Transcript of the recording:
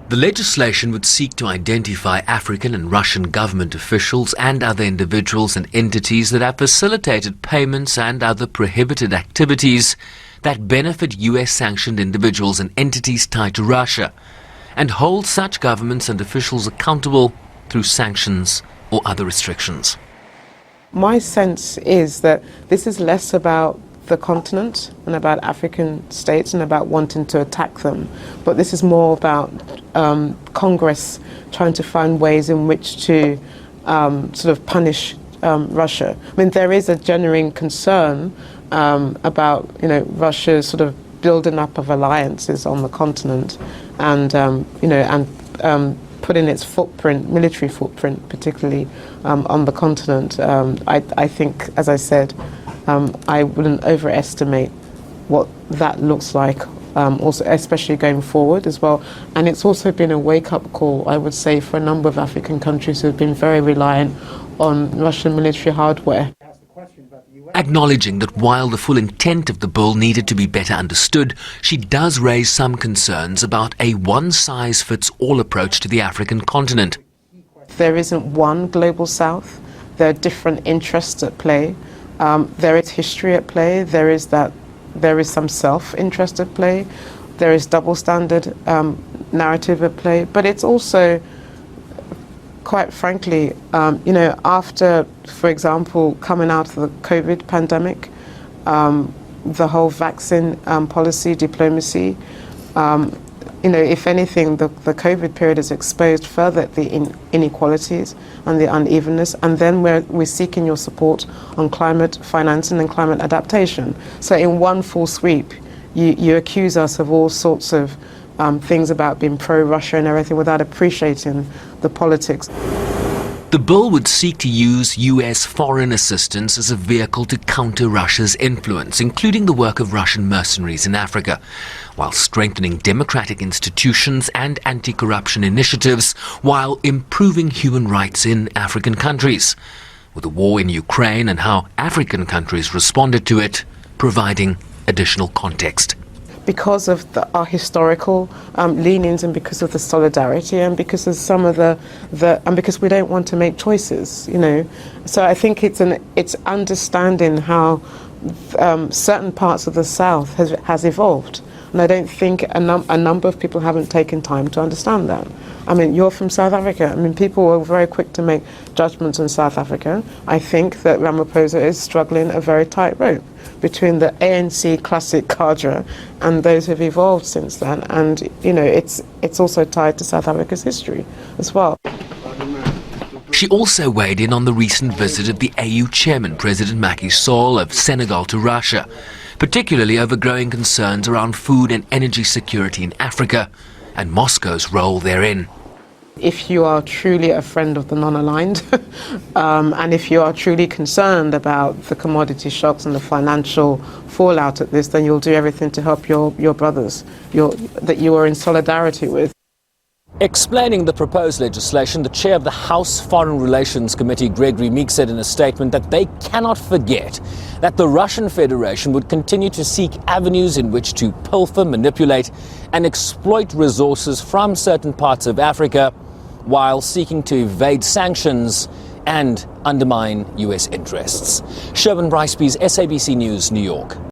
The legislation would seek to identify African and Russian government officials and other individuals and entities that have facilitated payments and other prohibited activities that benefit US-sanctioned individuals and entities tied to Russia, and hold such governments and officials accountable through sanctions or other restrictions. My sense is that this is less about the continent and about African states and about wanting to attack them, but this is more about Congress trying to find ways in which to sort of punish Russia. I mean, there is a genuine concern about Russia sort of building up of alliances on the continent, and putting its footprint, military footprint, particularly on the continent. I think, as I said, I wouldn't overestimate what that looks like, also especially going forward as well. And it's also been a wake-up call, I would say, for a number of African countries who have been very reliant on Russian military hardware. Acknowledging that while the full intent of the bill needed to be better understood, she does raise some concerns about a one-size-fits-all approach to the African continent. There isn't one global south. There are different interests at play. There is history at play. There is some self-interest at play. There is double standard narrative at play. But it's also, quite frankly, after, for example, coming out of the COVID pandemic, the whole vaccine policy, diplomacy, if anything, the COVID period has exposed further the inequalities and the unevenness, and then we're seeking your support on climate financing and climate adaptation. So in one full sweep, you accuse us of all sorts of things about being pro-Russia and everything without appreciating the politics. The bill would seek to use US foreign assistance as a vehicle to counter Russia's influence, including the work of Russian mercenaries in Africa, while strengthening democratic institutions and anti-corruption initiatives, while improving human rights in African countries, with the war in Ukraine and how African countries responded to it, providing additional context. Because of our historical leanings, and because of the solidarity, and because of some of and because we don't want to make choices, So I think it's understanding how certain parts of the South has evolved, and I don't think a number of people haven't taken time to understand that. I mean, you're from South Africa. I mean, people were very quick to make judgments on South Africa. I think that Ramaphosa is struggling a very tight rope between the ANC classic cadre and those who've evolved since then. And, it's also tied to South Africa's history as well. She also weighed in on the recent visit of the AU chairman, President Macky Sall of Senegal, to Russia, particularly over growing concerns around food and energy security in Africa and Moscow's role therein. If you are truly a friend of the non-aligned, and if you are truly concerned about the commodity shocks and the financial fallout of this, then you'll do everything to help your brothers that you are in solidarity with. Explaining the proposed legislation, the chair of the House Foreign Relations Committee, Gregory Meek, said in a statement that they cannot forget that the Russian Federation would continue to seek avenues in which to pilfer, manipulate and exploit resources from certain parts of Africa while seeking to evade sanctions and undermine US interests. Sherman Bryceby's SABC News, New York.